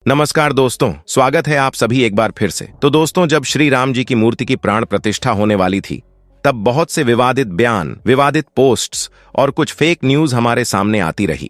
नमस्कार दोस्तों, स्वागत है आप सभी एक बार फिर से। तो दोस्तों, जब श्री राम जी की मूर्ति की प्राण प्रतिष्ठा होने वाली थी, तब बहुत से विवादित बयान, विवादित पोस्ट्स और कुछ फेक न्यूज हमारे सामने आती रही।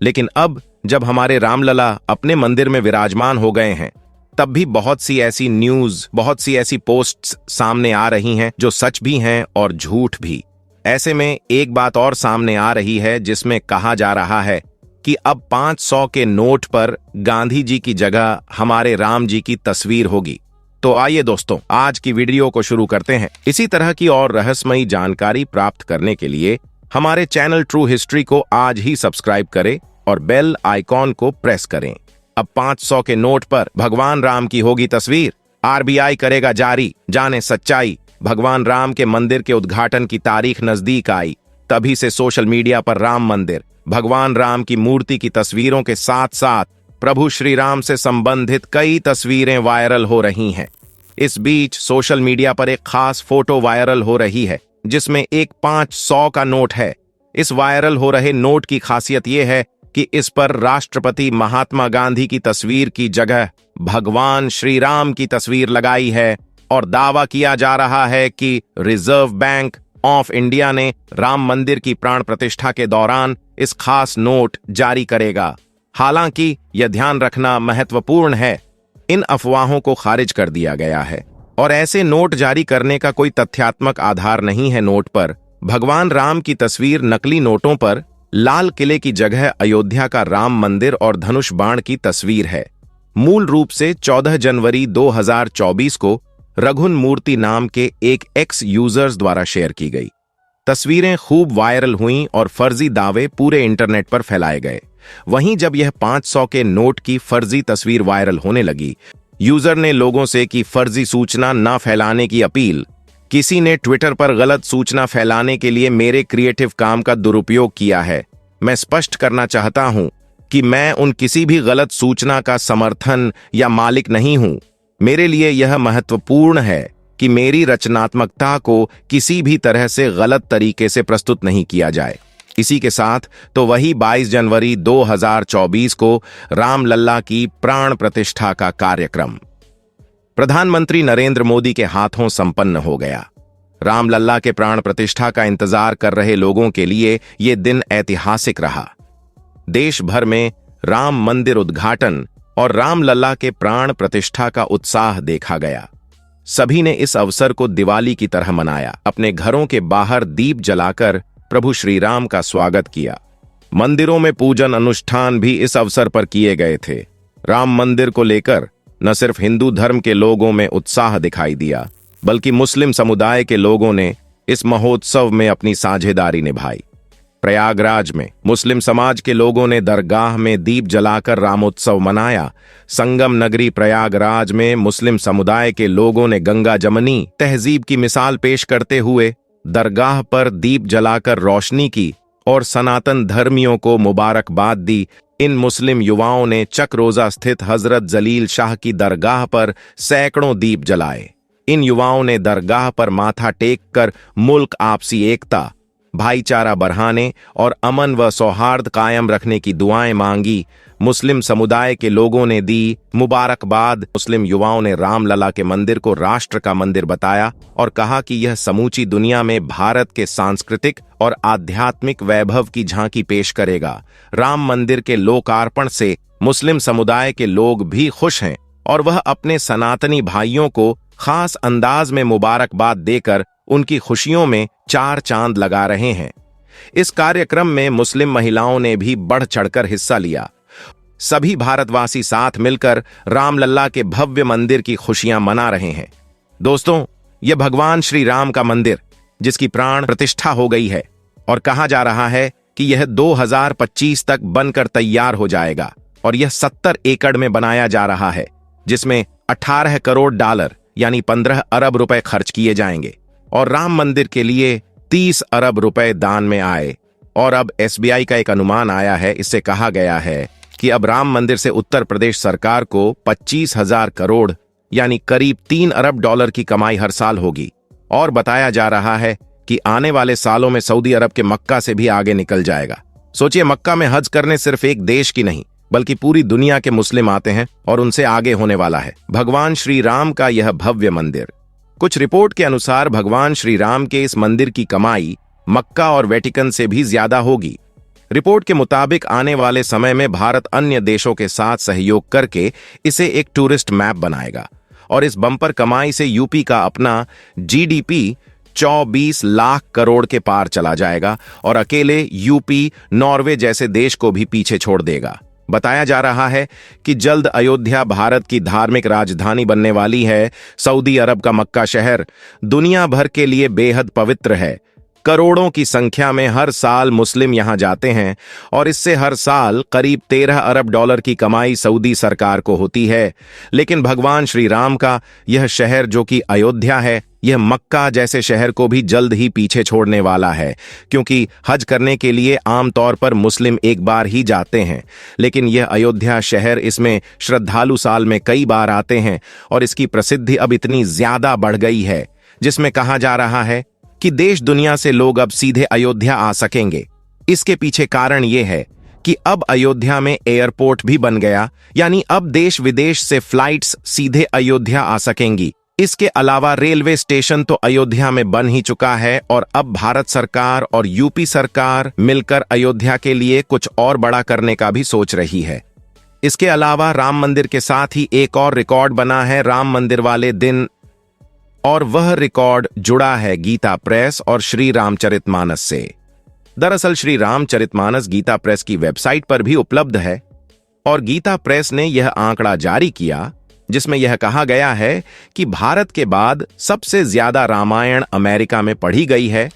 लेकिन अब जब हमारे रामलला अपने मंदिर में विराजमान हो गए हैं, तब भी बहुत सी ऐसी न्यूज, बहुत सी ऐसी पोस्ट्स सामने आ रही हैं जो सच भी हैं और झूठ भी। ऐसे में एक बात और सामने आ रही है जिसमें कहा जा रहा है कि अब 500 के नोट पर गांधी जी की जगह हमारे राम जी की तस्वीर होगी। तो आइए दोस्तों, आज की वीडियो को शुरू करते हैं। इसी तरह की और रहस्यमयी जानकारी प्राप्त करने के लिए हमारे चैनल ट्रू हिस्ट्री को आज ही सब्सक्राइब करें और बेल आइकॉन को प्रेस करें। अब 500 के नोट पर भगवान राम की होगी तस्वीर। आरबीआई करेगा जारी, जाने सच्चाई। भगवान राम के मंदिर के उद्घाटन की तारीख नजदीक आई, तभी से सोशल मीडिया पर राम मंदिर, भगवान राम की मूर्ति की तस्वीरों के साथ साथ प्रभु श्री राम से संबंधित कई तस्वीरें वायरल हो रही हैं। इस बीच सोशल मीडिया पर एक खास फोटो वायरल हो रही है जिसमें एक 500 का नोट है। इस वायरल हो रहे नोट की खासियत यह है कि इस पर राष्ट्रपति महात्मा गांधी की तस्वीर की जगह भगवान श्री राम की तस्वीर लगाई है और दावा किया जा रहा है कि रिजर्व बैंक ऑफ इंडिया ने राम मंदिर की प्राण प्रतिष्ठा के दौरान इस खास नोट जारी करेगा। हालांकि यह ध्यान रखना महत्वपूर्ण है, इन अफवाहों को खारिज कर दिया गया है और ऐसे नोट जारी करने का कोई तथ्यात्मक आधार नहीं है। नोट पर भगवान राम की तस्वीर, नकली नोटों पर लाल किले की जगह अयोध्या का राम मंदिर और धनुष बाण की तस्वीर है। मूल रूप से 14 जनवरी 2024 को रघुन मूर्ति नाम के एक एक्स यूजर्स द्वारा शेयर की गई। तस्वीरें खूब वायरल हुईं और फर्जी दावे पूरे इंटरनेट पर फैलाए गए। वहीं जब यह 500 के नोट की फर्जी तस्वीर वायरल होने लगी, यूजर ने लोगों से की फर्जी सूचना न फैलाने की अपील। किसी ने ट्विटर पर गलत सूचना फैलाने के लिए मेरे क्रिएटिव काम का दुरुपयोग किया है। मैं स्पष्ट करना चाहता हूं कि मैं उन किसी भी गलत सूचना का समर्थन या मालिक नहीं हूं। मेरे लिए यह महत्वपूर्ण है कि मेरी रचनात्मकता को किसी भी तरह से गलत तरीके से प्रस्तुत नहीं किया जाए। इसी के साथ तो वही 22 जनवरी 2024 को रामलला की प्राण प्रतिष्ठा का कार्यक्रम प्रधानमंत्री नरेंद्र मोदी के हाथों संपन्न हो गया। रामलला के प्राण प्रतिष्ठा का इंतजार कर रहे लोगों के लिए यह दिन ऐतिहासिक रहा। देश भर में राम मंदिर उद्घाटन और रामलला के प्राण प्रतिष्ठा का उत्साह देखा गया। सभी ने इस अवसर को दिवाली की तरह मनाया। अपने घरों के बाहर दीप जलाकर प्रभु श्री राम का स्वागत किया। मंदिरों में पूजन अनुष्ठान भी इस अवसर पर किए गए थे। राम मंदिर को लेकर न सिर्फ हिंदू धर्म के लोगों में उत्साह दिखाई दिया, बल्कि मुस्लिम समुदाय के लोगों ने इस महोत्सव में अपनी साझेदारी निभाई। प्रयागराज में मुस्लिम समाज के लोगों ने दरगाह में दीप जलाकर रामोत्सव मनाया। संगम नगरी प्रयागराज में मुस्लिम समुदाय के लोगों ने गंगा जमनी तहजीब की मिसाल पेश करते हुए दरगाह पर दीप जलाकर रोशनी की और सनातन धर्मियों को मुबारकबाद दी। इन मुस्लिम युवाओं ने चकरोजा स्थित हजरत जलील शाह की दरगाह पर सैकड़ों दीप जलाए। इन युवाओं ने दरगाह पर माथा टेक कर मुल्क आपसी एकता, भाईचारा बढ़ाने और अमन व सौहार्द कायम रखने की दुआएं मांगी। मुस्लिम समुदाय के लोगों ने दी मुबारकबाद। मुस्लिम युवाओं ने रामलला के मंदिर को राष्ट्र का मंदिर बताया और कहा कि यह समूची दुनिया में भारत के सांस्कृतिक और आध्यात्मिक वैभव की झांकी पेश करेगा। राम मंदिर के लोकार्पण से मुस्लिम समुदाय के लोग भी खुश हैं और वह अपने सनातनी भाइयों को खास अंदाज में मुबारकबाद देकर उनकी खुशियों में चार चांद लगा रहे हैं। इस कार्यक्रम में मुस्लिम महिलाओं ने भी बढ़ चढ़कर हिस्सा लिया। सभी भारतवासी साथ मिलकर रामलला के भव्य मंदिर की खुशियां मना रहे हैं। दोस्तों, यह भगवान श्री राम का मंदिर जिसकी प्राण प्रतिष्ठा हो गई है और कहा जा रहा है कि यह 2025 तक बनकर तैयार हो जाएगा और यह 70 एकड़ में बनाया जा रहा है, जिसमें 18 करोड़ डॉलर यानी 15 अरब रुपए खर्च किए जाएंगे और राम मंदिर के लिए 30 अरब रुपए दान में आए। और अब एसबीआई का एक अनुमान आया है। इससे कहा गया है कि अब राम मंदिर से उत्तर प्रदेश सरकार को 25,000 करोड़ यानी करीब 3 अरब डॉलर की कमाई हर साल होगी। और बताया जा रहा है कि आने वाले सालों में सऊदी अरब के मक्का से भी आगे निकल जाएगा। सोचिए, मक्का में हज करने सिर्फ एक देश की नहीं बल्कि पूरी दुनिया के मुस्लिम आते हैं और उनसे आगे होने वाला है भगवान श्री राम का यह भव्य मंदिर। कुछ रिपोर्ट के अनुसार भगवान श्री राम के इस मंदिर की कमाई मक्का और वेटिकन से भी ज्यादा होगी। रिपोर्ट के मुताबिक आने वाले समय में भारत अन्य देशों के साथ सहयोग करके इसे एक टूरिस्ट मैप बनाएगा और इस बम्पर कमाई से यूपी का अपना जीडीपी 24 लाख करोड़ के पार चला जाएगा और अकेले यूपी नॉर्वे जैसे देश को भी पीछे छोड़ देगा। बताया जा रहा है कि जल्द अयोध्या भारत की धार्मिक राजधानी बनने वाली है। सऊदी अरब का मक्का शहर दुनिया भर के लिए बेहद पवित्र है। करोड़ों की संख्या में हर साल मुस्लिम यहां जाते हैं और इससे हर साल करीब 13 अरब डॉलर की कमाई सऊदी सरकार को होती है। लेकिन भगवान श्री राम का यह शहर जो कि अयोध्या है, यह मक्का जैसे शहर को भी जल्द ही पीछे छोड़ने वाला है, क्योंकि हज करने के लिए आमतौर पर मुस्लिम एक बार ही जाते हैं, लेकिन यह अयोध्या शहर, इसमें श्रद्धालु साल में कई बार आते हैं और इसकी प्रसिद्धि अब इतनी ज्यादा बढ़ गई है जिसमें कहा जा रहा है कि देश दुनिया से लोग अब सीधे अयोध्या आ सकेंगे। इसके पीछे कारण यह है कि अब अयोध्या में एयरपोर्ट भी बन गया, यानी अब देश विदेश से फ्लाइट्स सीधे अयोध्या आ सकेंगी। इसके अलावा रेलवे स्टेशन तो अयोध्या में बन ही चुका है और अब भारत सरकार और यूपी सरकार मिलकर अयोध्या के लिए कुछ और बड़ा करने का भी सोच रही है। इसके अलावा राम मंदिर के साथ ही एक और रिकॉर्ड बना है राम मंदिर वाले दिन, और वह रिकॉर्ड जुड़ा है गीता प्रेस और श्री रामचरितमानस से। दरअसल श्री रामचरितमानस गीता प्रेस की वेबसाइट पर भी उपलब्ध है और गीता प्रेस ने यह आंकड़ा जारी किया जिसमें यह कहा गया है कि भारत के बाद सबसे ज्यादा रामायण अमेरिका में पढ़ी गई है,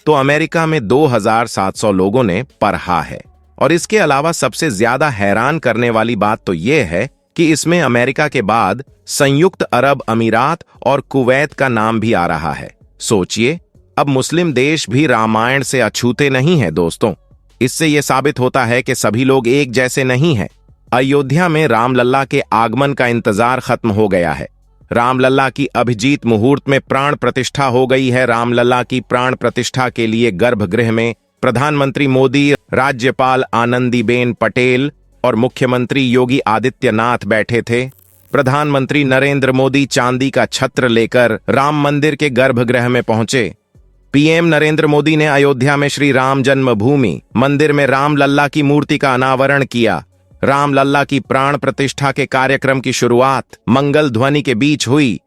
तो अमेरिका में 2700 लोगों ने पढ़ा है। और इसके अलावा सबसे ज्यादा हैरान करने वाली बात तो यह है कि इसमें अमेरिका के बाद संयुक्त अरब अमीरात और कुवैत का नाम भी आ रहा है। सोचिए, अब मुस्लिम देश भी रामायण से अछूते नहीं हैं दोस्तों। इससे यह साबित होता है कि सभी लोग एक जैसे नहीं हैं। अयोध्या में रामलल्ला के आगमन का इंतजार खत्म हो गया है। रामलल्ला की अभिजीत मुहूर्त में प्राण प्रतिष्ठा हो गई है। रामलल्ला की प्राण प्रतिष्ठा के लिए गर्भगृह में प्रधानमंत्री मोदी, राज्यपाल आनंदीबेन पटेल और मुख्यमंत्री योगी आदित्यनाथ बैठे थे। प्रधानमंत्री नरेंद्र मोदी चांदी का छत्र लेकर राम मंदिर के गर्भगृह में पहुंचे। पीएम नरेंद्र मोदी ने अयोध्या में श्री राम जन्मभूमि मंदिर में रामलल्ला की मूर्ति का अनावरण किया। रामलल्ला की प्राण प्रतिष्ठा के कार्यक्रम की शुरुआत मंगल ध्वनि के बीच हुई।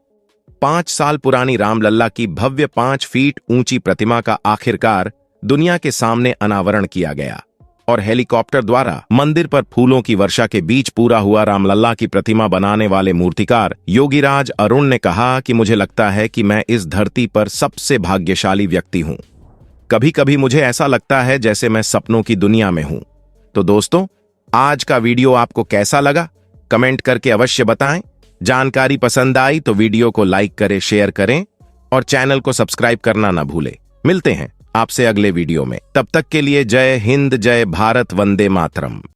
5 साल पुरानी रामलल्ला की भव्य 5 फीट ऊंची प्रतिमा का आखिरकार दुनिया के सामने अनावरण किया गया और हेलीकॉप्टर द्वारा मंदिर पर फूलों की वर्षा के बीच पूरा हुआ। रामलल्ला की प्रतिमा बनाने वाले मूर्तिकार योगीराज अरुण ने कहा कि मुझे लगता है कि मैं इस धरती पर सबसे भाग्यशाली व्यक्ति हूं। कभी कभी मुझे ऐसा लगता है जैसे मैं सपनों की दुनिया में हूं। तो दोस्तों, आज का वीडियो आपको कैसा लगा कमेंट करके अवश्य बताएं। जानकारी पसंद आई तो वीडियो को लाइक करें, शेयर करें और चैनल को सब्सक्राइब करना ना भूलें। मिलते हैं आपसे अगले वीडियो में। तब तक के लिए जय हिंद, जय भारत, वंदे मातरम।